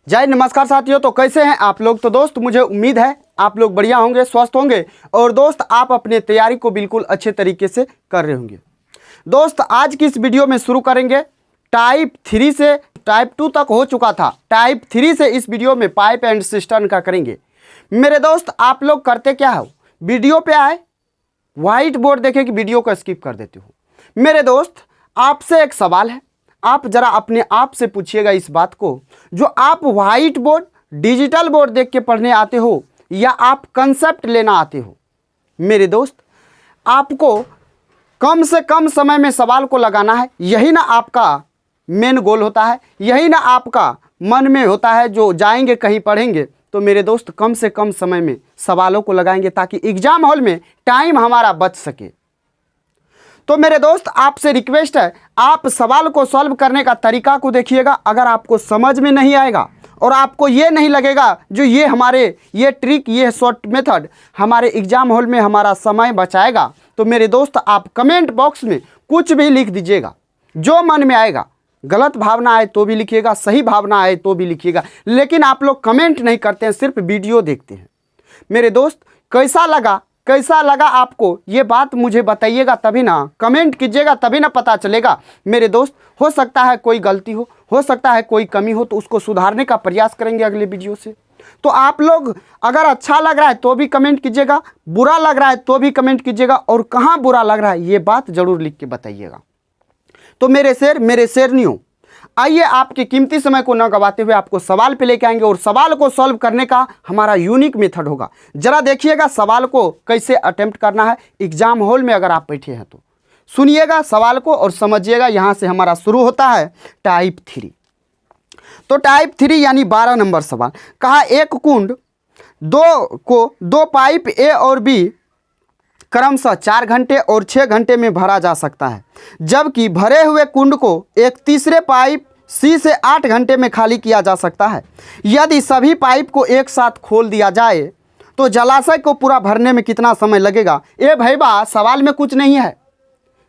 जय नमस्कार साथियों। तो कैसे हैं आप लोग। तो दोस्त मुझे उम्मीद है आप लोग बढ़िया होंगे, स्वस्थ होंगे और दोस्त आप अपने तैयारी को बिल्कुल अच्छे तरीके से कर रहे होंगे। दोस्त आज की इस वीडियो में शुरू करेंगे टाइप 3 से टाइप 2 तक हो चुका था। टाइप 3 से इस वीडियो में पाइप एंड सिस्टम का करेंगे। मेरे दोस्त आप लोग करते क्या हो, वीडियो पे आए व्हाइट बोर्ड देखे कि वीडियो को स्किप कर देते हो। मेरे दोस्त आपसे एक सवाल है, आप जरा अपने आप से पूछिएगा इस बात को, जो आप व्हाइट बोर्ड डिजिटल बोर्ड देख के पढ़ने आते हो या आप कंसेप्ट लेना आते हो। मेरे दोस्त आपको कम से कम समय में सवाल को लगाना है, यही ना आपका मेन गोल होता है, यही ना आपका मन में होता है। जो जाएंगे कहीं पढ़ेंगे तो मेरे दोस्त कम से कम समय में सवालों को लगाएंगे ताकि एग्जाम हॉल में टाइम हमारा बच सके। तो मेरे दोस्त आपसे रिक्वेस्ट है, आप सवाल को सॉल्व करने का तरीका को देखिएगा। अगर आपको समझ में नहीं आएगा और आपको ये नहीं लगेगा जो ये ट्रिक, ये शॉर्ट मेथड हमारे एग्जाम हॉल में हमारा समय बचाएगा, तो मेरे दोस्त आप कमेंट बॉक्स में कुछ भी लिख दीजिएगा जो मन में आएगा। गलत भावना आए तो भी लिखिएगा, सही भावना आए तो भी लिखिएगा, लेकिन आप लोग कमेंट नहीं करते हैं, सिर्फ वीडियो देखते हैं। मेरे दोस्त कैसा लगा आपको ये बात मुझे बताइएगा, तभी ना कमेंट कीजिएगा, तभी ना पता चलेगा। मेरे दोस्त हो सकता है कोई गलती हो सकता है कोई कमी हो, तो उसको सुधारने का प्रयास करेंगे अगले वीडियो से। तो आप लोग अगर अच्छा लग रहा है तो भी कमेंट कीजिएगा, बुरा लग रहा है तो भी कमेंट कीजिएगा, और कहाँ बुरा लग रहा है ये बात जरूर लिख के बताइएगा। तो मेरे शेरनियों, आइए आपके कीमती समय को न गवाते हुए आपको सवाल पे लेके आएंगे और सवाल को सॉल्व करने का हमारा यूनिक मेथड होगा। जरा देखिएगा सवाल को कैसे अटेम्प्ट करना है एग्जाम हॉल में। अगर आप बैठे हैं तो सुनिएगा सवाल को और समझिएगा। यहाँ से हमारा शुरू होता है टाइप 3। तो टाइप 3 यानी 12 नंबर सवाल। कहा एक कुंड दो पाइप ए और बी क्रमशः 4 घंटे और 6 घंटे में भरा जा सकता है, जबकि भरे हुए कुंड को एक तीसरे पाइप सी से 8 घंटे में खाली किया जा सकता है। यदि सभी पाइप को एक साथ खोल दिया जाए तो जलाशय को पूरा भरने में कितना समय लगेगा। ए भैया सवाल में कुछ नहीं है,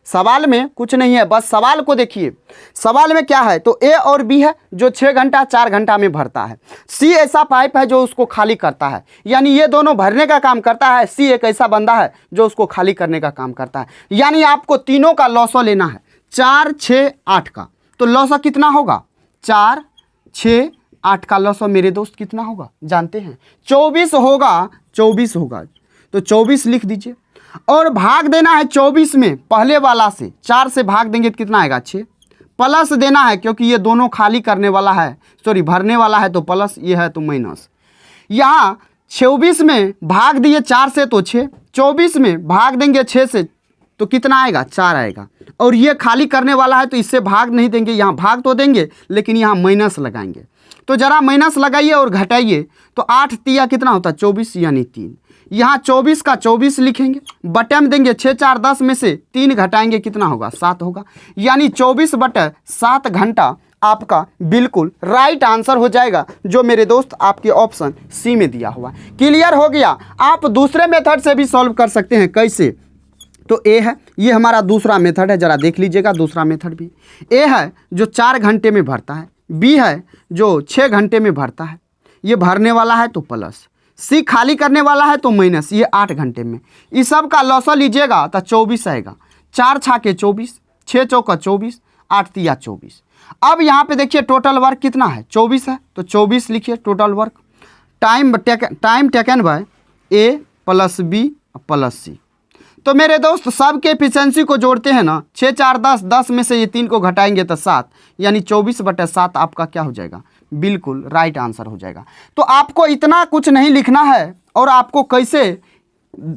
सवाल में कुछ नहीं है, बस सवाल को देखिए। सवाल में क्या है, तो ए और बी है जो 6 घंटा 4 घंटा में भरता है। सी ऐसा पाइप है जो उसको खाली करता है, यानी ये दोनों भरने का काम करता है। सी एक ऐसा बंदा है जो उसको खाली करने का काम करता है। यानी आपको तीनों का लॉसो लेना है, 4 6 8 का। तो लॉसो कितना होगा, 4 6 8 का लॉसो मेरे दोस्त कितना होगा जानते हैं, 24 होगा। 24 होगा तो 24 लिख दीजिए और भाग देना है 24 में पहले वाला से। 4 से भाग देंगे तो कितना आएगा, 6। प्लस देना है क्योंकि ये दोनों खाली करने वाला है, सॉरी भरने वाला है तो प्लस, ये है तो माइनस। यहाँ 24 में भाग दिए 4 से तो 6, 24 में भाग देंगे 6 से तो कितना आएगा, 4 आएगा। और ये खाली करने वाला है तो इससे भाग नहीं देंगे, यहाँ भाग तो देंगे लेकिन यहाँ माइनस लगाएंगे। तो जरा माइनस लगाइए और घटाइए तो 8 तिया कितना होता है, 24 यानी 3। यहाँ 24 का 24 लिखेंगे, बटे में देंगे 6 4 10 में से 3 घटाएंगे कितना होगा, 7 होगा। यानी 24/7 घंटा आपका बिल्कुल राइट आंसर हो जाएगा, जो मेरे दोस्त आपके ऑप्शन सी में दिया हुआ। क्लियर हो गया। आप दूसरे मेथड से भी सॉल्व कर सकते हैं। कैसे, तो ए है, ये हमारा दूसरा मेथड है, जरा देख लीजिएगा दूसरा मेथड भी। ए है जो 4 घंटे में भरता है, बी है जो 6 घंटे में भरता है, ये भरने वाला है तो प्लस, सी खाली करने वाला है तो माइनस, ये 8 घंटे में। इस सब का लॉसा लीजिएगा तो 24 आएगा। 4 छाके 24, 6 चौका 24, 8 तिया 24। अब यहाँ पे देखिए टोटल वर्क कितना है, 24 है तो 24 लिखिए total work. Time taken by A plus B plus C. तो मेरे दोस्त सब के एफिशिएंसी को जोड़ते हैं ना, 6 4 10, 10 में से ये 3 को घटाएंगे तो 7, यानी 24/7 आपका क्या हो जाएगा, बिल्कुल राइट आंसर हो जाएगा। तो आपको इतना कुछ नहीं लिखना है और आपको कैसे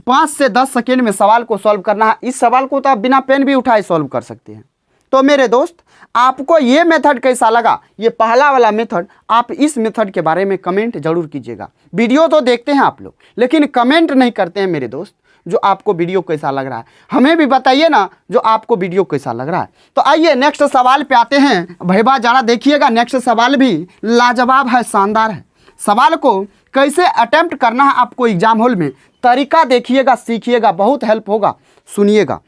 5 से 10 सेकेंड में सवाल को सॉल्व करना है। इस सवाल को तो आप बिना पेन भी उठाए सॉल्व कर सकते हैं। तो मेरे दोस्त आपको ये मेथड कैसा लगा, ये पहला वाला मेथड, आप इस मेथड के बारे में कमेंट जरूर कीजिएगा। वीडियो तो देखते हैं आप लोग लेकिन कमेंट नहीं करते हैं मेरे दोस्त, जो आपको वीडियो कैसा लग रहा है हमें भी बताइए ना, जो आपको वीडियो कैसा लग रहा है। तो आइए नेक्स्ट सवाल पे आते हैं। भैया जरा देखिएगा, नेक्स्ट सवाल भी लाजवाब है, शानदार है। सवाल को कैसे अटेम्प्ट करना है आपको एग्जाम हॉल में, तरीका देखिएगा, सीखिएगा, बहुत हेल्प होगा। सुनिएगा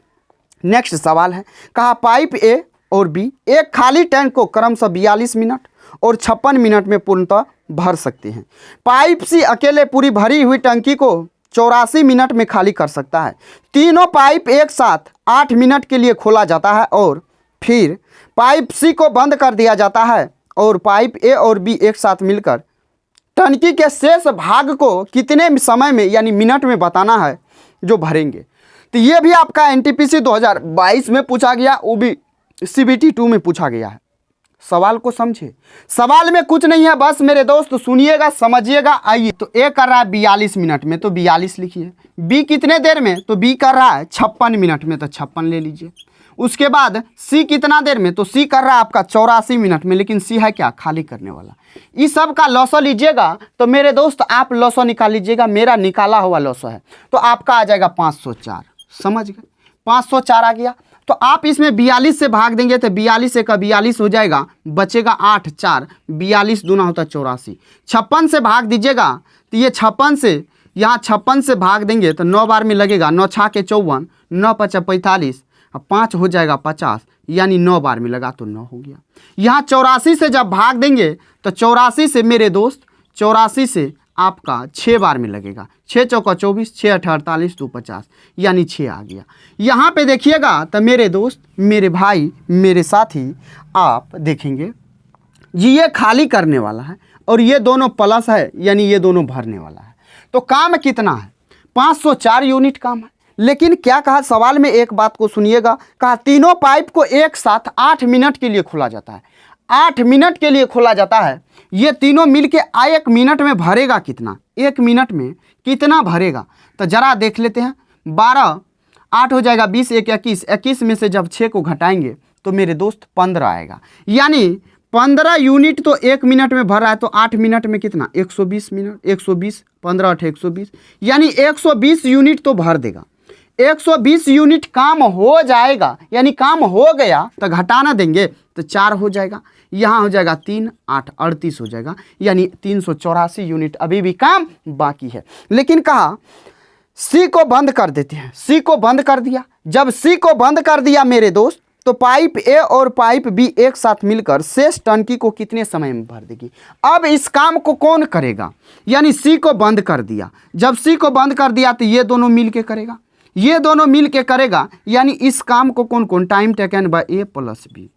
नेक्स्ट सवाल है, कहा पाइप ए और बी एक खाली टैंक को क्रमशः 42 मिनट और 56 मिनट में पूर्णतः भर सकते हैं। पाइप सी अकेले पूरी भरी हुई टंकी को 84 मिनट में खाली कर सकता है। तीनों पाइप एक साथ 8 मिनट के लिए खोला जाता है और फिर पाइप सी को बंद कर दिया जाता है और पाइप ए और बी एक साथ मिलकर टंकी के शेष भाग को कितने समय में यानी मिनट में बताना है जो भरेंगे। तो ये भी आपका एनटीपीसी 2022 में पूछा गया, वो भी CBT 2 में पूछा गया है। सवाल को समझे, सवाल में कुछ नहीं है, बस मेरे दोस्त सुनिएगा समझिएगा। आइए, तो ए कर रहा है 42 मिनट में, तो 42 लिखिए। बी कितने देर में, तो बी कर रहा है 56 मिनट में, तो 56 ले लीजिए। उसके बाद सी कितना देर में, तो सी कर रहा है आपका 84 मिनट में, लेकिन सी है क्या, खाली करने वाला। इस सब का लॉसो लीजिएगा तो मेरे दोस्त आप लॉसो निकाल लीजिएगा। मेरा निकाला हुआ लॉसो है तो आपका आ जाएगा 504। समझ गए, 504 आ गया। तो आप इसमें 42 से भाग देंगे तो 42 एक 42 हो जाएगा, बचेगा 8 4, 42 दूना होता है 84। 56 से भाग दीजिएगा तो ये 56 से यहाँ 56 से भाग देंगे तो 9 बार में लगेगा, 9 छः के 54, 9 5 45, 5 हो जाएगा 50, यानी 9 बार में लगा तो 9 हो गया। यहाँ 84 से जब भाग देंगे तो 84 से मेरे दोस्त 84 से आपका 6 बार में लगेगा, 6 चौका 24, 6 8 48, 2 50, यानी 6 आ गया। यहाँ पे देखिएगा तो मेरे दोस्त, मेरे भाई, मेरे साथी, आप देखेंगे जी ये खाली करने वाला है और ये दोनों प्लस है, यानी ये दोनों भरने वाला है। तो काम कितना है, 504 यूनिट काम है। लेकिन क्या कहा सवाल में, एक बात को सुनिएगा, कहा तीनों पाइप को एक साथ 8 मिनट के लिए खोला जाता है। 8 मिनट के लिए खोला जाता है। ये तीनों मिलके 1 मिनट में भरेगा कितना, 1 मिनट में कितना भरेगा, तो जरा देख लेते हैं। 12 8 हो जाएगा, 20 1 21, 21 में से जब 6 को घटाएंगे तो मेरे दोस्त 15 आएगा, यानी 15 यूनिट तो 1 मिनट में भर रहा है। तो 8 मिनट में कितना, 120 मिनट, 120, 15 8 120, यानी 120 यूनिट तो भर देगा। 120 यूनिट काम हो जाएगा, यानी काम हो गया तो घटाना देंगे तो 4 हो जाएगा, यहाँ हो जाएगा 3 8 38 हो जाएगा, यानी 384 यूनिट अभी भी काम बाकी है। लेकिन कहा सी को बंद कर देते हैं। सी को बंद कर दिया। जब सी को बंद कर दिया मेरे दोस्त, तो पाइप ए और पाइप बी एक साथ मिलकर शेष टंकी को कितने समय में भर देगी। अब इस काम को कौन करेगा, यानी सी को बंद कर दिया। जब सी को बंद कर दिया तो ये दोनों मिल के करेगा, ये दोनों मिल के करेगा, यानी इस काम को कौन कौन, time taken by A plus B,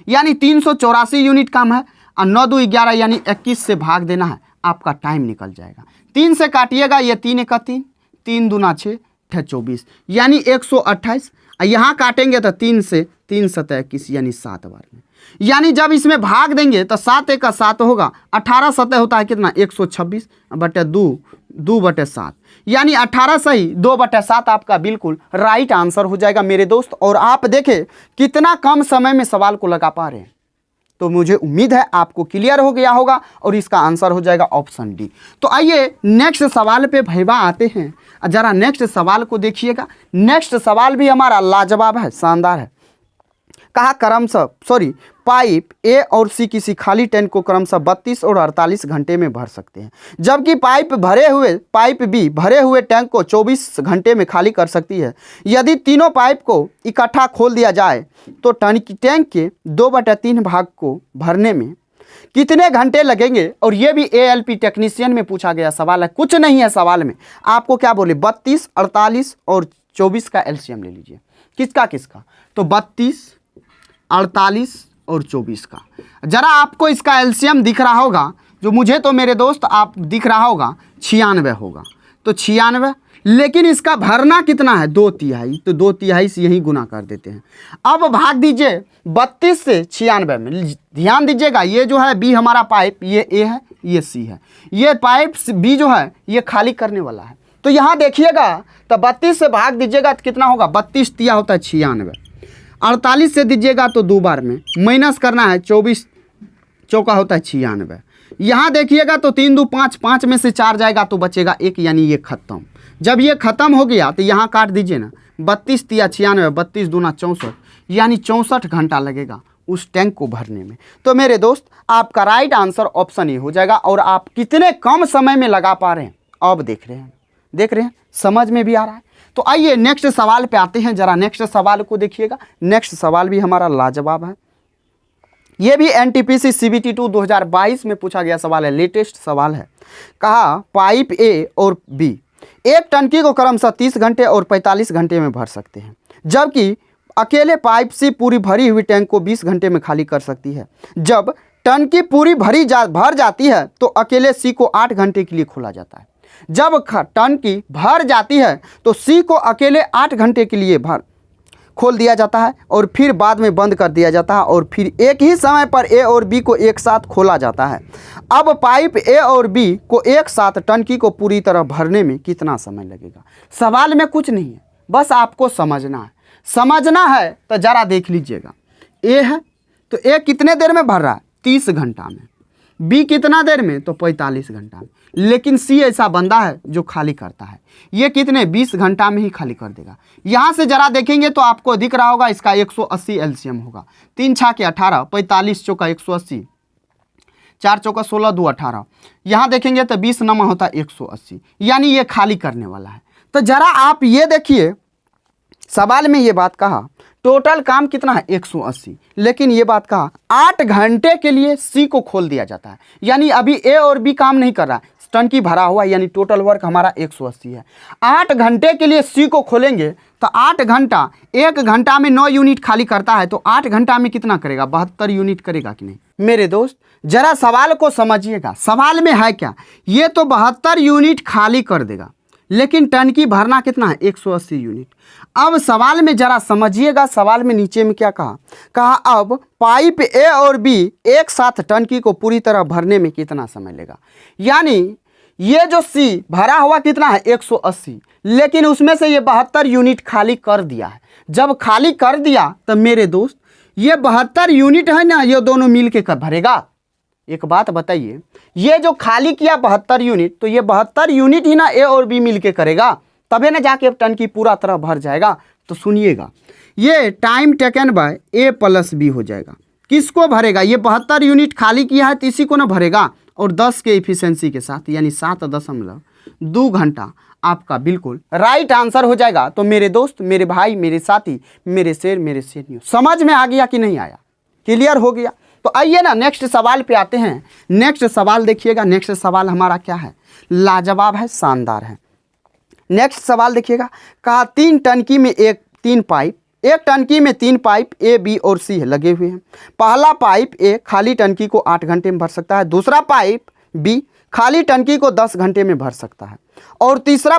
यानी 384 यूनिट काम है। और 9 2 11, यानी 21 से भाग देना है, आपका टाइम निकल जाएगा। 3 से काटिएगा, ये 3 1 3, 3 दूना 6 6 24, यानी 128। यहाँ काटेंगे तो 3 से 3 7 21, यानी 7 बार में। यानी जब इसमें भाग देंगे तो 7 1 7 होगा, 18 7 होता है कितना, 126 बटे 2 बटे 7, यानी 18 सही 2 बटे 7 आपका बिल्कुल राइट आंसर हो जाएगा मेरे दोस्त। और आप देखें कितना कम समय में सवाल को लगा पा रहे हैं, तो मुझे उम्मीद है आपको क्लियर हो गया होगा और इसका आंसर हो जाएगा ऑप्शन डी। तो आइए नेक्स्ट सवाल पे भैया आते हैं, जरा नेक्स्ट सवाल को देखिएगा। नेक्स्ट सवाल भी हमारा लाजवाब है, शानदार है। कहा पाइप ए और सी किसी खाली टैंक को क्रमशः 32 और 48 घंटे में भर सकते हैं, जबकि पाइप बी भरे हुए टैंक को 24 घंटे में खाली कर सकती है। यदि तीनों पाइप को इकट्ठा खोल दिया जाए तो टैंक के 2/3 भाग को भरने में कितने घंटे लगेंगे। और ये भी ALP टेक्नीशियन में पूछा गया सवाल है, कुछ नहीं है सवाल में। आपको क्या बोले, 32 48 और 24 का LCM ले लीजिए। किसका, तो 32 48 और 24 का। जरा आपको इसका LCM दिख रहा होगा, जो मुझे तो मेरे दोस्त आप दिख रहा होगा 96 होगा, तो 96। लेकिन इसका भरना कितना है, 2/3, तो 2/3 से यही गुना कर देते हैं। अब भाग दीजिए 32 से 96 में। ध्यान दीजिएगा, ये जो है बी हमारा पाइप, ये ए है, ये सी है। ये पाइप बी जो है ये खाली करने वाला है। तो यहाँ देखिएगा तो 32 से भाग दीजिएगा तो कितना होगा, 32 तिया होता है 96, 48 से दीजिएगा तो 2 बार में माइनस करना है, 24 चौका होता है 96। यहाँ देखिएगा तो 3 2 5, 5 में से 4 जाएगा तो बचेगा 1, यानी ये खत्म। जब ये खत्म हो गया तो यहाँ काट दीजिए ना, 32 तिया 96, 32 दूना 64, यानी 64 घंटा लगेगा उस टैंक को भरने में। तो मेरे दोस्त आपका राइट आंसर ऑप्शन ए हो जाएगा। और आप कितने कम समय में लगा पा रहे हैं, अब देख रहे हैं, समझ में भी आ रहा है। तो आइए नेक्स्ट सवाल पे आते हैं, जरा नेक्स्ट सवाल को देखिएगा। नेक्स्ट सवाल भी हमारा लाजवाब है। ये भी NTPC CBT 2 2022 में पूछा गया सवाल है, लेटेस्ट सवाल है। कहा पाइप ए और बी एक टंकी को क्रमशः 30 घंटे और 45 घंटे में भर सकते हैं, जबकि अकेले पाइप सी पूरी भरी हुई टैंक को 20 घंटे में खाली कर सकती है। जब टंकी पूरी भर जाती है तो अकेले सी को 8 घंटे के लिए खोला जाता है। जब टंकी भर जाती है तो सी को अकेले 8 घंटे के लिए खोल दिया जाता है और फिर बाद में बंद कर दिया जाता है और फिर एक ही समय पर ए और बी को एक साथ खोला जाता है। अब पाइप ए और बी को एक साथ टंकी को पूरी तरह भरने में कितना समय लगेगा? सवाल में कुछ नहीं है, बस आपको समझना है। समझना है तो ज़रा देख लीजिएगा। ए है तो ए कितने देर में भर रहा है? 30 घंटा में। बी कितना देर में? तो 45 घंटा में। लेकिन सी ऐसा बंदा है जो खाली करता है, ये कितने 20 घंटा में ही खाली कर देगा। यहाँ से ज़रा देखेंगे तो आपको दिख रहा होगा इसका 180 LCM होगा। 3 छाके 18, 45 चौका 180, 4 चौका 16, 2 18। यहाँ देखेंगे तो 20 नमा होता है 180, यानी ये खाली करने वाला है। तो ज़रा आप ये देखिए, सवाल में ये बात कहा टोटल काम कितना है? 180, लेकिन ये बात कहा 8 घंटे के लिए सी को खोल दिया जाता है, यानी अभी ए और बी काम नहीं कर रहा है, टंकी भरा हुआ है, यानी टोटल वर्क हमारा 180 है। 8 घंटे के लिए सी को खोलेंगे तो 8 घंटा, 1 घंटा में 9 यूनिट खाली करता है, तो 8 घंटा में कितना करेगा? 72 यूनिट करेगा कि नहीं? मेरे दोस्त जरा सवाल को समझिएगा, सवाल में है क्या? ये तो 72 यूनिट खाली कर देगा, लेकिन टंकी भरना कितना है? 180 यूनिट। अब सवाल में जरा समझिएगा, सवाल में नीचे में क्या कहा? कहा अब पाइप ए और बी एक साथ टंकी को पूरी तरह भरने में कितना समय लेगा। यानी ये जो सी भरा हुआ कितना है? 180, लेकिन उसमें से ये 72 यूनिट खाली कर दिया है। जब खाली कर दिया तो मेरे दोस्त ये 72 यूनिट है ना, ये दोनों मिल के भरेगा। एक बात बताइए, ये जो खाली किया 72 यूनिट, तो ये 72 यूनिट ही ना ए और बी मिल के करेगा, तबे ना जाके टंकी पूरा तरह भर जाएगा। तो सुनिएगा, ये time taken by A plus B हो जाएगा। किसको भरेगा? ये 72 यूनिट खाली किया है तो इसी को ना भरेगा, और 10 के इफिशियंसी के साथ, यानी 7.2 घंटा आपका बिल्कुल राइट आंसर हो जाएगा। तो मेरे दोस्त, मेरे भाई, मेरे साथी, मेरे शेर समझ में आ गया कि नहीं आया? क्लियर हो गया? तो आइए ना नेक्स्ट सवाल पे आते हैं। नेक्स्ट सवाल देखिएगा, नेक्स्ट सवाल हमारा क्या है? लाजवाब है, शानदार है। नेक्स्ट सवाल देखिएगा, कहा 3 टंकी में एक टंकी में 3 पाइप ए, बी और सी लगे हुए हैं। पहला पाइप ए खाली टंकी को 8 घंटे में भर सकता है, दूसरा पाइप बी खाली टंकी को 10 घंटे में भर सकता है, और तीसरा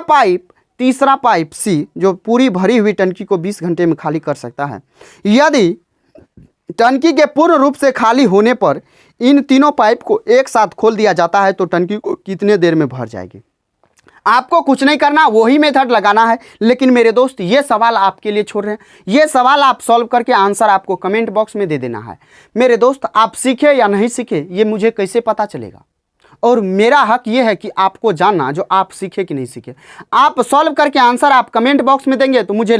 पाइप सी जो पूरी भरी हुई टंकी को 20 घंटे में खाली कर सकता है। यदि टंकी के पूर्ण रूप से खाली होने पर इन तीनों पाइप को एक साथ खोल दिया जाता है तो टंकी को कितने देर में भर जाएगी? आपको कुछ नहीं करना, वही मेथड लगाना है। लेकिन मेरे दोस्त ये सवाल आपके लिए छोड़ रहे हैं, ये सवाल आप सॉल्व करके आंसर आपको कमेंट बॉक्स में दे देना है। मेरे दोस्त आप सीखे या नहीं सीखे ये मुझे कैसे पता चलेगा? और मेरा हक ये है कि आपको जानना जो आप सीखे कि नहीं सीखे। आप सॉल्व करके आंसर आप कमेंट बॉक्स में देंगे तो मुझे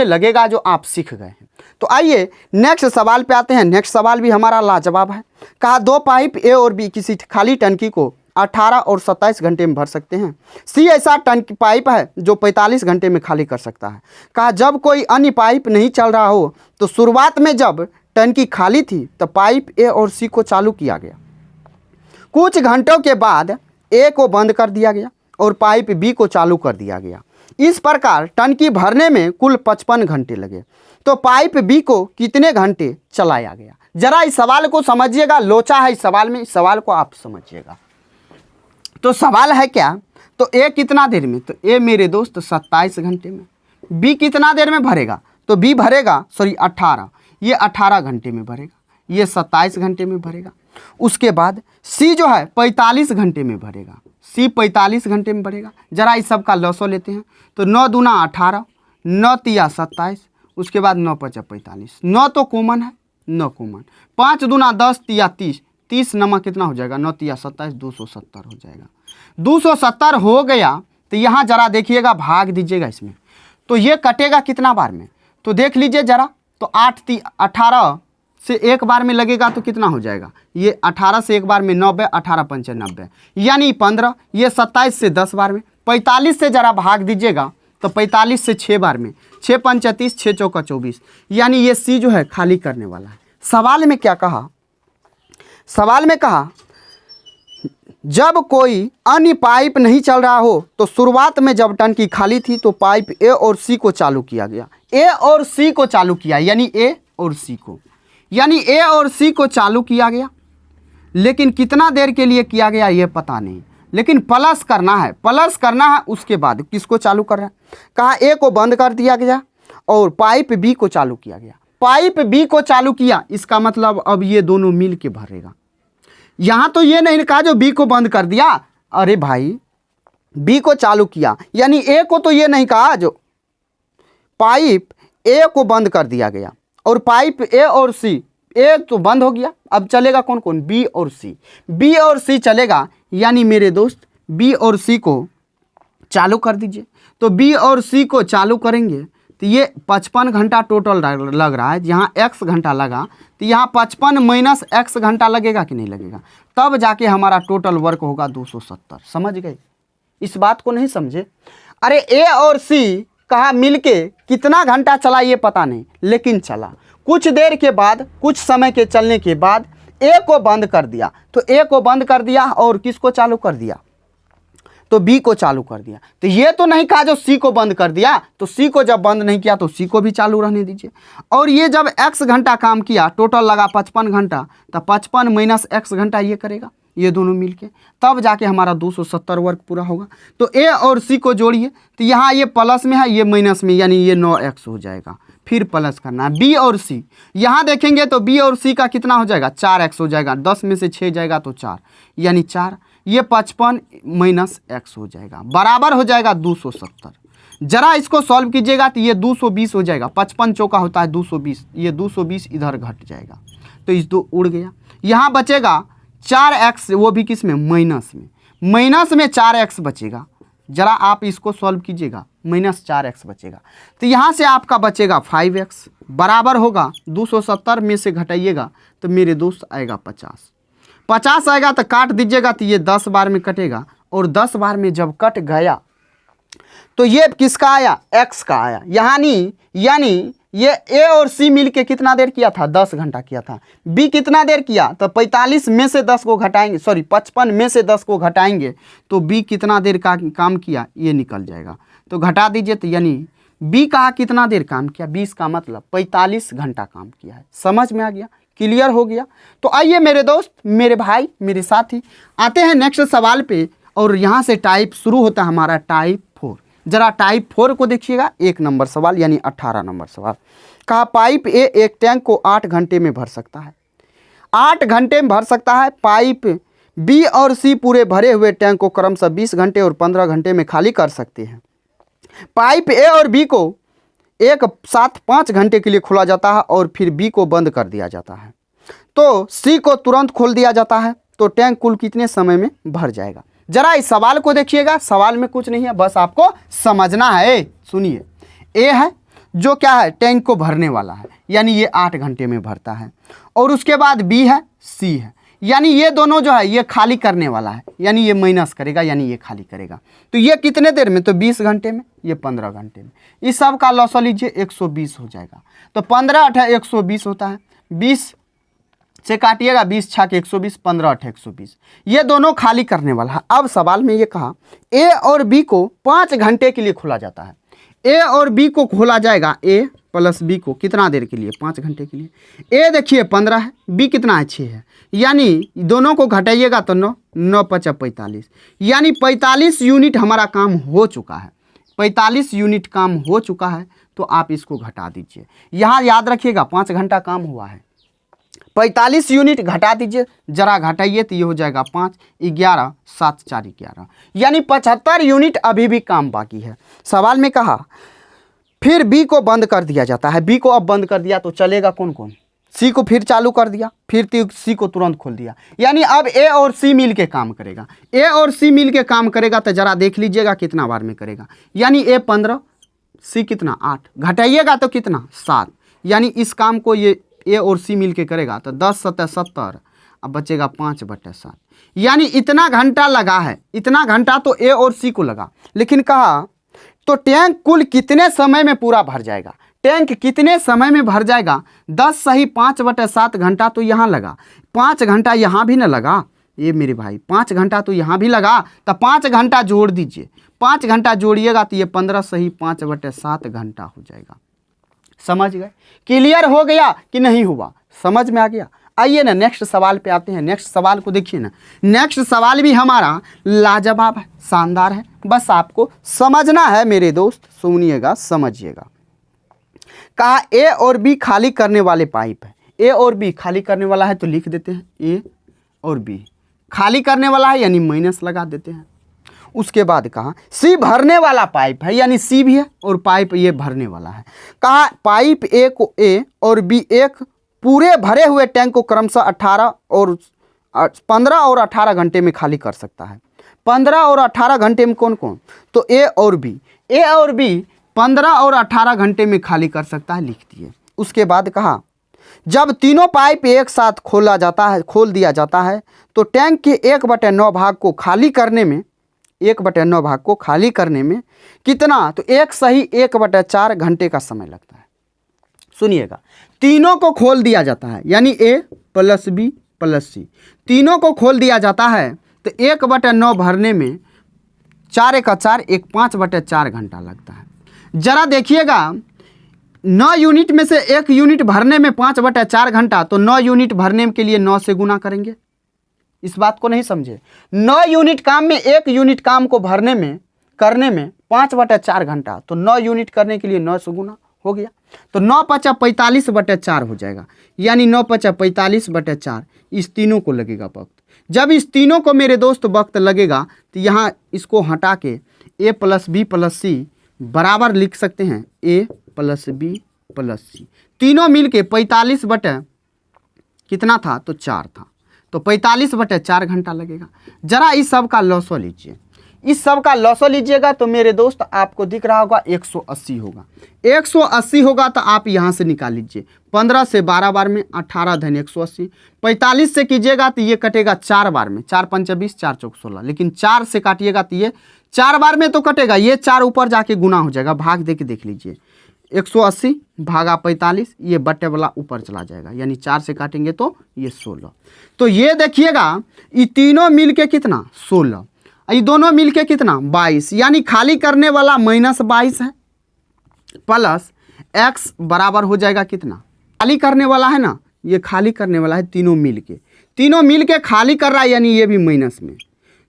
लगेगा जो आप सीख गए हैं। तो आइए नेक्स्ट सवाल पे आते हैं। नेक्स्ट सवाल भी हमारा लाजवाब है। कहा 2 पाइप ए और बी किसी खाली टंकी को 18 और 27 घंटे में भर सकते हैं। सी ऐसा टंकी पाइप है जो 45 घंटे में खाली कर सकता है। कहा जब कोई अन्य पाइप नहीं चल रहा हो तो शुरुआत में जब टंकी खाली थी तो पाइप ए और सी को चालू किया गया, कुछ घंटों के बाद ए को बंद कर दिया गया और पाइप बी को चालू कर दिया गया। इस प्रकार टंकी भरने में कुल 55 घंटे लगे। तो पाइप बी को कितने घंटे चलाया गया? जरा इस सवाल को समझिएगा, लोचा है इस सवाल में, इस सवाल को आप समझिएगा। तो सवाल है क्या? तो ए कितना देर में? तो ए मेरे दोस्त 27 घंटे में। बी कितना देर में भरेगा? तो बी भरेगा 18, ये 18 घंटे में भरेगा, ये 27 घंटे में भरेगा। उसके बाद सी जो है 45 घंटे में भरेगा, सी 45 घंटे में भरेगा। जरा इस सब का लॉसो लेते हैं। तो 9 दूना 18, 9 तिया 27, उसके बाद 9 पचा 45, 9 तो कॉमन है, 9 कॉमन, 5 दूना 10 तिया 30, 30 नमा कितना हो जाएगा? 9 तिया 27, 270 हो जाएगा। 270 हो गया तो यहाँ जरा देखिएगा, भाग दीजिएगा इसमें, तो ये कटेगा कितना बार में? तो देख लीजिए जरा, तो 18 से एक बार में लगेगा तो कितना हो जाएगा? ये 18 से एक बार में 90, 18 पंचे 90, यानी 15। ये 27 से 10 बार में, 45 से जरा भाग दीजिएगा तो 45 से 6 बार में, 6 पंचे 30, 6 चौका 24, यानी ये सी जो है खाली करने वाला है। सवाल में क्या कहा, सवाल में कहा जब कोई अन्य पाइप नहीं चल रहा हो तो शुरुआत में जब टंकी खाली थी तो पाइप ए और सी को चालू किया गया। ए और सी को चालू किया, यानी ए और सी को, यानी ए और सी को चालू किया गया, लेकिन कितना देर के लिए किया गया ये पता नहीं, लेकिन प्लस करना है, प्लस करना है। उसके बाद किसको चालू कर रहा है, कहा ए को बंद कर दिया गया और पाइप बी को चालू किया गया। पाइप बी को चालू किया, इसका मतलब अब ये दोनों मिल के भरेगा। यहाँ तो ये नहीं कहा जो बी को बंद कर दिया, अरे भाई बी को चालू किया, यानी ए को तो ये नहीं कहा जो पाइप ए को बंद कर दिया गया और पाइप ए और सी, ए तो बंद हो गया, अब चलेगा कौन कौन, बी और सी, बी और सी चलेगा। यानी मेरे दोस्त बी और सी को चालू कर दीजिए। तो बी और सी को चालू करेंगे तो ये 55 घंटा टोटल लग रहा है, जहाँ x घंटा लगा तो यहाँ 55 माइनस x घंटा लगेगा कि नहीं लगेगा, तब जाके हमारा टोटल वर्क होगा 270। समझ गए, इस बात को नहीं समझे। अरे ए और सी कहा मिलके कितना घंटा चला ये पता नहीं, लेकिन चला। कुछ देर के बाद, कुछ समय के चलने के बाद ए को बंद कर दिया, तो ए को बंद कर दिया और किसको चालू कर दिया, तो बी को चालू कर दिया। तो ये तो नहीं कहा जो सी को बंद कर दिया, तो सी को जब बंद नहीं किया तो सी को भी चालू रहने दीजिए। और ये जब x घंटा काम किया, टोटल लगा 55 घंटा, तो 55 माइनस x घंटा ये करेगा, ये दोनों मिलके, तब जाके हमारा 270 वर्क पूरा होगा। तो ए और सी को जोड़िए, तो यहाँ ये प्लस में है, ये माइनस में, यानी ये 9x हो जाएगा। फिर प्लस करना है बी और सी, यहाँ देखेंगे तो बी और सी का कितना हो जाएगा, 4x हो जाएगा, 10 में से 6 जाएगा तो 4, यानी 4, ये 55 माइनस x हो जाएगा, बराबर हो जाएगा 270। जरा इसको सॉल्व कीजिएगा तो ये 220 हो जाएगा, 55 चौका होता है 220, ये 220 इधर घट जाएगा, तो इस दो उड़ गया। यहाँ बचेगा 4x, वो भी किस में, माइनस में, माइनस में 4x बचेगा। जरा आप इसको सॉल्व कीजिएगा, माइनस 4x बचेगा, तो यहाँ से आपका बचेगा 5x, बराबर होगा 270 में से घटाइएगा तो मेरे दोस्त आएगा 50। 50 आएगा तो काट दीजिएगा, तो ये 10 बार में कटेगा, और 10 बार में जब कट गया तो ये किसका आया, x का आया। यानी ये ए और सी मिल के कितना देर किया था, 10 घंटा किया था। बी कितना देर किया, तो 45 में से 10 को घटाएंगे, 55 में से 10 को घटाएंगे तो बी कितना देर का काम किया ये निकल जाएगा, तो घटा दीजिए। तो यानी बी कहा कितना देर काम किया, 20 का मतलब 45 घंटा काम किया है। समझ में आ गया, क्लियर हो गया। तो आइए मेरे दोस्त, मेरे भाई, मेरे साथी, आते हैं नेक्स्ट सवाल पे, और यहाँ से टाइप शुरू होता है हमारा टाइप 4। जरा टाइप 4 को देखिएगा, 1 नंबर सवाल यानी 18 नंबर सवाल। कहा पाइप ए एक टैंक को 8 घंटे में भर सकता है, 8 घंटे में भर सकता है। पाइप बी और सी पूरे भरे हुए टैंक को क्रमशः 20 घंटे और 15 घंटे में खाली कर सकते हैं। पाइप ए और बी को एक साथ 5 घंटे के लिए खोला जाता है और फिर बी को बंद कर दिया जाता है, तो सी को तुरंत खोल दिया जाता है, तो टैंक कुल कितने समय में भर जाएगा। जरा इस सवाल को देखिएगा, सवाल में कुछ नहीं है, बस आपको समझना है। सुनिए, ए है जो क्या है, टैंक को भरने वाला है, यानी ये 8 घंटे में भरता है, और उसके बाद बी है, सी है, यानी ये दोनों जो है ये खाली करने वाला है, यानी ये माइनस करेगा, यानी ये खाली करेगा। तो ये कितने देर में, तो 20 घंटे में, ये 15 घंटे में। इस सब का लॉस लीजिए, 120 हो जाएगा। तो 15 8 120 होता है, 20 से काटिएगा, 20 6 के 120, 15 8 120, ये दोनों खाली करने वाला है। अब सवाल में ये कहा ए और बी को 5 घंटे के लिए खोला जाता है। ए और बी को खोला जाएगा, ए प्लस बी को कितना देर के लिए, 5 घंटे के लिए। ए देखिए 15 है, बी कितना है, 6 है, यानी दोनों को घटाइएगा तो 9 9 5 45, यानी 45 यूनिट हमारा काम हो चुका है। 45 यूनिट काम हो चुका है, तो आप इसको घटा दीजिए। यहाँ याद रखिएगा 5 घंटा काम हुआ है, 45 यूनिट घटा दीजिए, जरा घटाइए तो ये हो जाएगा 5 11 7 4 11, यानी 75 यूनिट अभी भी काम बाकी है। सवाल में कहा फिर बी को बंद कर दिया जाता है। बी को अब बंद कर दिया तो चलेगा कौन कौन, सी को फिर चालू कर दिया, फिर सी को तुरंत खोल दिया, यानी अब ए और सी मिल के काम करेगा। ए और सी मिल के काम करेगा तो जरा देख लीजिएगा कितना बार में करेगा, यानी ए 15, सी कितना 8, घटाइएगा तो कितना 7, यानी इस काम को ये ए और सी मिल के करेगा तो 10 7 70, अब बचेगा 5/7, यानी इतना घंटा लगा है। इतना घंटा तो ए और सी को लगा, लेकिन कहा तो टैंक कुल कितने समय में पूरा भर जाएगा। टैंक कितने समय में भर जाएगा? 10 सही 5/7 घंटा तो यहाँ लगा, 5 घंटा यहाँ भी ना लगा ये मेरे भाई, 5 घंटा तो यहाँ भी लगा, तो 5 घंटा जोड़ दीजिए, 5 घंटा जोड़िएगा तो ये 15 सही 5/7 घंटा हो जाएगा। समझ गए? क्लियर हो गया कि नहीं हुआ? समझ में आ गया? आइए ना नेक्स्ट सवाल पे आते हैं। नेक्स्ट सवाल को देखिए ना, नेक्स्ट सवाल भी हमारा लाजवाब है, शानदार है, बस आपको समझना है मेरे दोस्त, सुनिएगा समझिएगा। कहा ए और बी खाली करने वाले पाइप है। ए और बी खाली करने वाला है तो लिख देते हैं ए और बी खाली करने वाला है यानी माइनस लगा देते हैं। उसके बाद कहा सी भरने वाला पाइप है, यानी सी भी है और पाइप ये भरने वाला है। कहा पाइप ए को ए और बी एक पूरे भरे हुए टैंक को क्रमशः 15 और 18 घंटे में खाली कर सकता है। 15 और 18 घंटे में कौन कौन? तो ए और बी 15 और 18 घंटे में खाली कर सकता है, लिख दिए। उसके बाद कहा जब तीनों पाइप एक साथ खोल दिया जाता है तो टैंक के 1/9 भाग को खाली करने में 1/9 भाग को खाली करने में कितना? तो 1 सही 1/4 घंटे का समय लगता है। सुनिएगा, तीनों को खोल दिया जाता है यानी ए प्लस बी प्लस सी, तीनों को खोल दिया जाता है तो 1/9 भरने में 4 का 4 एक 5/4 घंटा लगता है। जरा देखिएगा 9 यूनिट में से 1 यूनिट भरने में 5/4 घंटा, तो 9 यूनिट भरने के लिए 9 से गुना करेंगे। इस बात को नहीं समझे? 9 यूनिट काम में 1 यूनिट काम को करने में 5/4 घंटा, तो 9 यूनिट करने के लिए 9 से गुना हो गया, तो 9×5 = 45/4 हो जाएगा, यानी 9×5 = 45/4 इस तीनों को लगेगा वक्त। जब इस तीनों को मेरे दोस्त वक्त लगेगा तो यहाँ इसको हटा के ए प्लस बी प्लस सी बराबर लिख सकते हैं ए प्लस बी प्लस सी, तीनों मिल के 45 बटे कितना था? तो 4 था, तो 45/4 घंटा लगेगा। जरा इस सब का लॉसो लीजिए, इस सब का लॉसो लीजिएगा तो मेरे दोस्त आपको दिख रहा होगा 180 होगा। 180 होगा तो आप यहाँ से निकाल लीजिए, 15 से 12 बार में 18 धन 180, 45 से कीजिएगा तो ये कटेगा 4 बार में, 4 × 5 = 20, 4 × 4 = 16, लेकिन 4 से काटिएगा तो ये 4 बार में तो कटेगा, ये 4 ऊपर जाके गुना हो जाएगा, भाग दे के देख लीजिए, 180 भागा 45, ये बट्टे वाला ऊपर चला जाएगा, यानी 4 से काटेंगे तो ये 16। तो ये देखिएगा ये तीनों मिल के कितना? 16, ये दोनों मिल के कितना? 22, यानी खाली करने वाला -22 है प्लस x बराबर हो जाएगा कितना? खाली करने वाला है ना, ये खाली करने वाला है, तीनों मिल के खाली कर रहा है, यानी ये भी माइनस में।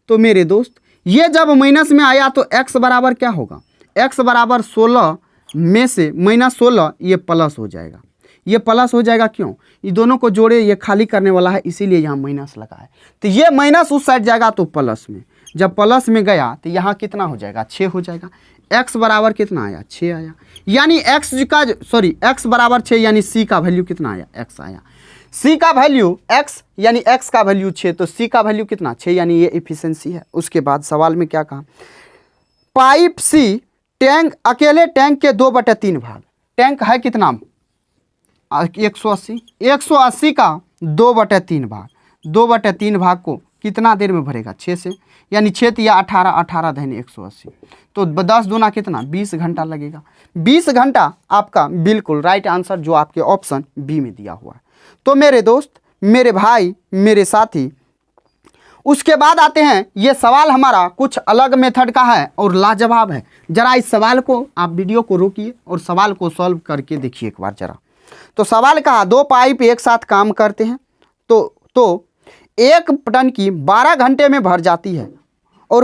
तो मेरे दोस्त ये जब माइनस में आया तो x बराबर क्या होगा? x बराबर 16 में से -16 ये प्लस हो जाएगा, ये प्लस हो जाएगा। क्यों? ये दोनों को जोड़े, ये खाली करने वाला है इसीलिए यहाँ माइनस लगा है, तो ये माइनस उस साइड जाएगा तो प्लस में, जब प्लस में गया तो यहाँ कितना हो जाएगा? 6 हो जाएगा। x बराबर कितना आया? 6 आया, यानी x बराबर 6, यानी c का वैल्यू कितना आया? x आया। c का वैल्यू x यानी x का वैल्यू 6, तो c का वैल्यू कितना? 6, यानी ये एफिशिएंसी है। उसके बाद सवाल में क्या कहा? पाइप सी अकेले टैंक के 2/3 भाग, टैंक है कितना? 180 का 2/3 भाग, 2/3 भाग को कितना देर में भरेगा? 6 से, यानी 6 या 18 धन 180, तो 10 दूना कितना? 20 घंटा लगेगा। 20 घंटा आपका बिल्कुल राइट आंसर जो आपके ऑप्शन बी में दिया हुआ है। तो मेरे दोस्त, मेरे भाई, मेरे साथी, उसके बाद आते हैं, ये सवाल हमारा कुछ अलग मेथड का है और लाजवाब है। जरा इस सवाल को आप वीडियो को रोकिए और सवाल को सॉल्व करके देखिए एक बार जरा। तो सवाल कहा 2 पाइप एक साथ काम करते हैं तो एक टंकी 12 घंटे में भर जाती है और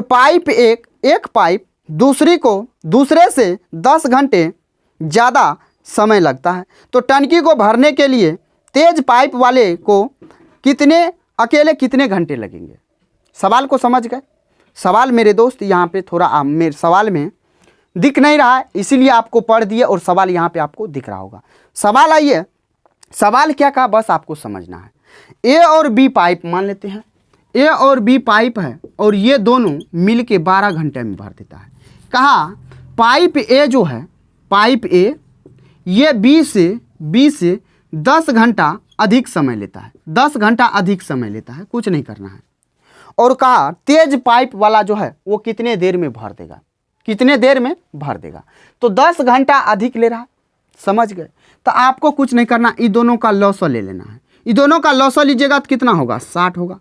एक पाइप दूसरे से 10 घंटे ज़्यादा समय लगता है, तो टंकी को भरने के लिए तेज पाइप वाले को अकेले कितने घंटे लगेंगे? सवाल को समझ गए? सवाल मेरे दोस्त यहाँ पे थोड़ा मेरे सवाल में दिख नहीं रहा है, इसीलिए आपको पढ़ दिए और सवाल यहाँ पे आपको दिख रहा होगा। सवाल आइए, सवाल क्या कहा बस आपको समझना है। ए और बी पाइप मान लेते हैं, ए और बी पाइप है और ये दोनों मिल के 12 घंटे में भर देता है। कहा पाइप ए जो है, पाइप ए ये बी से 10 घंटा अधिक समय लेता है, 10 घंटा अधिक समय लेता है, कुछ नहीं करना है। और कहा तेज पाइप वाला जो है वो कितने देर में भर देगा, कितने देर में भर देगा? तो 10 घंटा अधिक ले रहा है, समझ गए। तो आपको कुछ नहीं करना, इन दोनों का लॉसल ले लेना है। इन दोनों का लॉसल लीजिएगा तो कितना होगा, 60 होगा।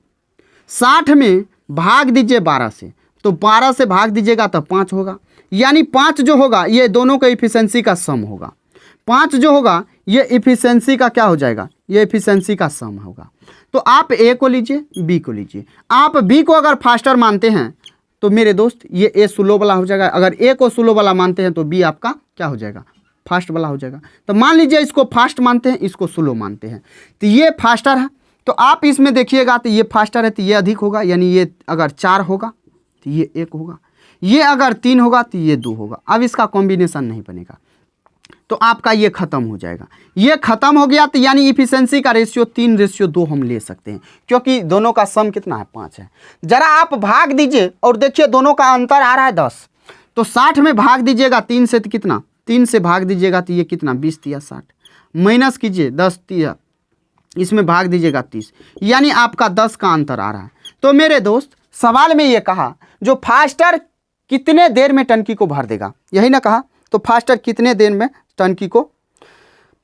60 में भाग दीजिए 12 से, तो 12 से भाग दीजिएगा तो 5 होगा। यानी 5 जो होगा ये दोनों का इफिशिएंसी का सम होगा। 5 जो होगा ये इफिशिएंसी का क्या हो जाएगा, ये इफिशिएंसी का सम होगा। तो आप ए को लीजिए, बी को लीजिए। आप बी को अगर फास्टर मानते हैं तो मेरे दोस्त ये ए स्लो वाला हो जाएगा। अगर ए को स्लो वाला मानते हैं तो बी आपका क्या हो जाएगा, फास्ट वाला हो जाएगा। तो मान लीजिए इसको फास्ट मानते हैं, इसको स्लो मानते हैं, तो ये फास्टर है। तो आप इसमें देखिएगा तो ये फास्टर है तो ये अधिक होगा, यानी ये अगर 4 होगा तो ये 1 होगा, ये अगर 3 होगा तो ये 2 होगा। अब इसका कॉम्बिनेशन नहीं बनेगा तो आपका ये खत्म हो जाएगा। ये खत्म हो गया तो यानी इफिशिएंसी का रेशियो 3:2 हम ले सकते हैं, क्योंकि दोनों का सम कितना है, 5 है। जरा आप भाग दीजिए और देखिए दोनों का अंतर आ रहा है 10। तो 60 में भाग दीजिएगा 3 से तो कितना, 3 से भाग दीजिएगा तो ये कितना, 20 या 60, माइनस कीजिए 10 या इसमें भाग दीजिएगा 30, यानी आपका 10 का अंतर आ रहा है। तो मेरे दोस्त सवाल में ये कहा जो फास्टर कितने देर में टंकी को भर देगा, यही ना कहा। तो फास्टर कितने देर में टंकी को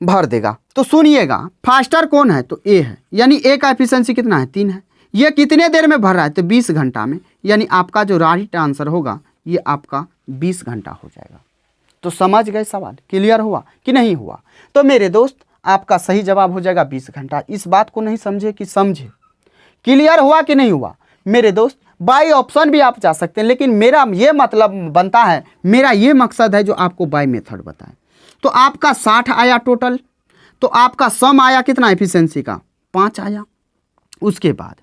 भर देगा, तो सुनिएगा फास्टर कौन है, तो ए है, यानी ए का एफिशिएंसी कितना है, 3 है। ये कितने देर में भर रहा है, तो 20 घंटा में, यानी आपका जो राइट आंसर होगा ये आपका 20 घंटा हो जाएगा। तो समझ गए सवाल, क्लियर हुआ कि नहीं हुआ। तो मेरे दोस्त आपका सही जवाब हो जाएगा 20 घंटा। इस बात को नहीं समझे कि समझे, क्लियर हुआ कि नहीं हुआ। मेरे दोस्त बाई ऑप्शन भी आप जा सकते हैं, लेकिन मेरा ये मतलब बनता है, मेरा ये मकसद है जो आपको बाई मेथड बताएं। तो आपका 60 आया टोटल, तो आपका सम आया कितना एफिशिएंसी का, 5 आया। उसके बाद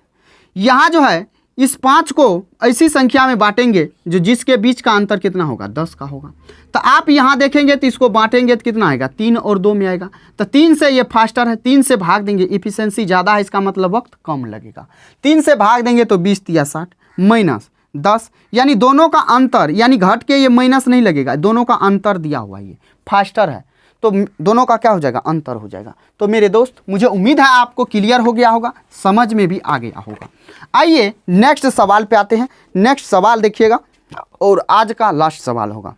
यहाँ जो है इस 5 को ऐसी संख्या में बांटेंगे जो जिसके बीच का अंतर कितना होगा, 10 का होगा। तो आप यहाँ देखेंगे तो इसको बांटेंगे तो कितना आएगा, 3 और 2 में आएगा। तो 3 से ये फास्टर है, 3 से भाग देंगे, इफिशिएंसी ज़्यादा है, इसका मतलब वक्त कम लगेगा। 3 से भाग देंगे तो 20 या 60 माइनस 10, यानी दोनों का अंतर, यानी घट के ये माइनस नहीं लगेगा, दोनों का अंतर दिया हुआ है, ये फास्टर है तो दोनों का क्या हो जाएगा, अंतर हो जाएगा। तो मेरे दोस्त मुझे उम्मीद है आपको क्लियर हो गया होगा, समझ में भी आ गया होगा। आइए नेक्स्ट सवाल पे आते हैं। नेक्स्ट सवाल देखिएगा और आज का लास्ट सवाल होगा।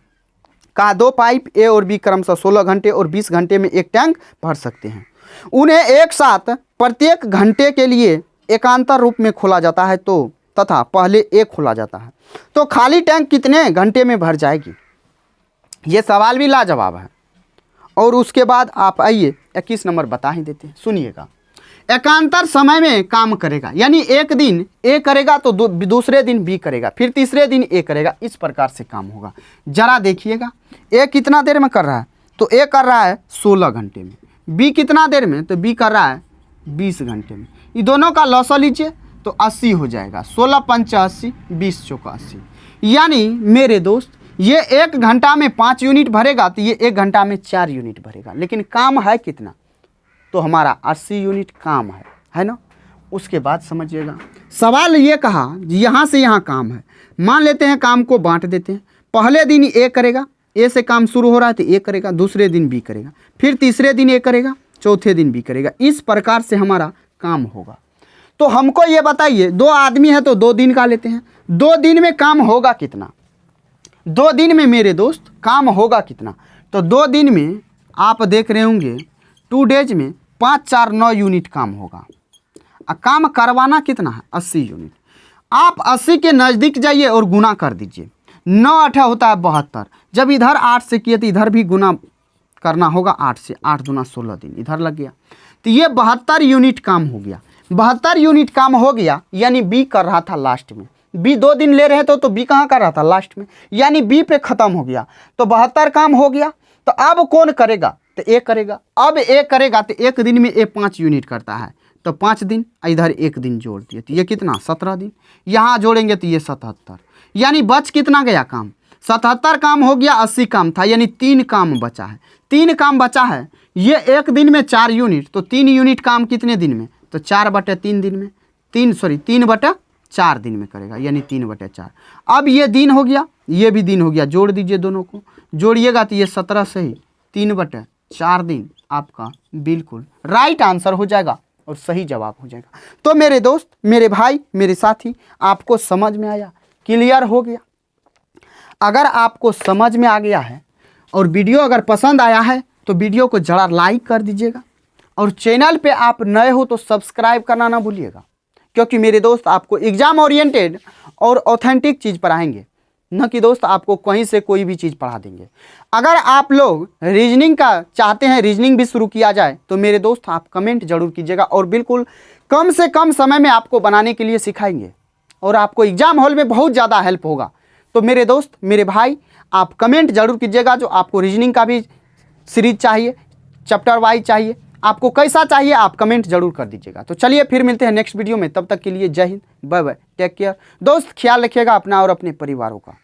कहा 2 पाइप ए और बी क्रमशः 16 घंटे और 20 घंटे में एक टैंक भर सकते हैं। उन्हें एक साथ प्रत्येक घंटे के लिए एकांतर रूप में खोला जाता है तो तथा पहले एक खोला जाता है, तो खाली टैंक कितने घंटे में भर जाएगी। ये सवाल भी लाजवाब है। और उसके बाद आप आइए 21 नंबर बता ही देते हैं, सुनिएगा। एकांतर समय में काम करेगा, यानी एक दिन ए करेगा तो दूसरे दिन बी करेगा, फिर तीसरे दिन ए करेगा, इस प्रकार से काम होगा। जरा देखिएगा ए कितना देर में कर रहा है, तो ए कर रहा है 16 घंटे में, बी कितना देर में, तो बी कर रहा है 20 घंटे में। ये दोनों का लॉस लीजिए तो 80 हो जाएगा, 16 पंच 80, 20 चौका 80। यानी मेरे दोस्त ये 1 घंटा में 5 यूनिट भरेगा तो ये 1 घंटा में 4 यूनिट भरेगा, लेकिन काम है कितना, तो हमारा 80 यूनिट काम है ना। उसके बाद समझिएगा सवाल ये कहा यहाँ से यहाँ काम है, मान लेते हैं काम को बांट देते हैं। पहले दिन ए करेगा, ए से काम शुरू हो रहा है तो ए करेगा, दूसरे दिन बी करेगा, फिर तीसरे दिन ए करेगा, चौथे दिन बी करेगा, इस प्रकार से हमारा काम होगा। तो हमको ये बताइए 2 आदमी है तो 2 दिन का लेते हैं, 2 दिन में काम होगा कितना, 2 दिन में मेरे दोस्त काम होगा कितना। तो 2 दिन में आप देख रहे होंगे 2 डेज में 5 4 9 यूनिट काम होगा। काम करवाना कितना है, 80 यूनिट। आप 80 के नज़दीक जाइए और गुना कर दीजिए, 9 8 होता है 72। जब इधर 8 से किए तो इधर भी गुना करना होगा 8 से, 8 दूना 16 दिन इधर लग गया, तो ये 72 यूनिट काम हो गया। 72 यूनिट काम हो गया, यानी बी कर रहा था लास्ट में, बी 2 दिन ले रहे थे तो बी कहाँ कर रहा था, लास्ट में, यानी बी पे ख़त्म हो गया। तो 72 काम हो गया, तो अब कौन करेगा, तो ए करेगा। अब ए करेगा तो 1 दिन में ए 5 यूनिट करता है, तो 5 दिन, इधर 1 दिन जोड़ दिए तो ये कितना, 17 दिन। यहाँ जोड़ेंगे तो ये 77, यानी बच कितना गया काम, 77 काम हो गया, 80 काम था, यानी 3 काम बचा है। 3 काम बचा है, ये 1 दिन में 4 यूनिट, तो 3 यूनिट काम कितने दिन में, तो 4/3 दिन में, 3/4 दिन में करेगा, यानी 3/4। अब ये दिन हो गया, ये भी दिन हो गया, जोड़ दीजिए, दोनों को जोड़िएगा तो ये 17 से ही 3/4 दिन आपका बिल्कुल राइट आंसर हो जाएगा और सही जवाब हो जाएगा। तो मेरे दोस्त, मेरे भाई, मेरे साथी, आपको समझ में आया, क्लियर हो गया। अगर आपको समझ में आ गया है और वीडियो अगर पसंद आया है तो वीडियो को जरा लाइक कर दीजिएगा और चैनल पे आप नए हो तो सब्सक्राइब करना ना भूलिएगा, क्योंकि मेरे दोस्त आपको एग्जाम ओरिएंटेड और ऑथेंटिक चीज़ पढ़ाएंगे, न कि दोस्त आपको कहीं से कोई भी चीज़ पढ़ा देंगे। अगर आप लोग रीजनिंग का चाहते हैं, रीजनिंग भी शुरू किया जाए, तो मेरे दोस्त आप कमेंट जरूर कीजिएगा और बिल्कुल कम से कम समय में आपको बनाने के लिए सिखाएंगे और आपको एग्जाम हॉल में बहुत ज़्यादा हेल्प होगा। तो मेरे दोस्त, मेरे भाई, आप कमेंट जरूर कीजिएगा जो आपको रीजनिंग का भी सीरीज चाहिए, चैप्टर वाइज चाहिए, आपको कैसा चाहिए आप कमेंट जरूर कर दीजिएगा। तो चलिए फिर मिलते हैं नेक्स्ट वीडियो में, तब तक के लिए जय हिंद, बाय बाय, टेक केयर। दोस्त ख्याल रखिएगा अपना और अपने परिवारों का।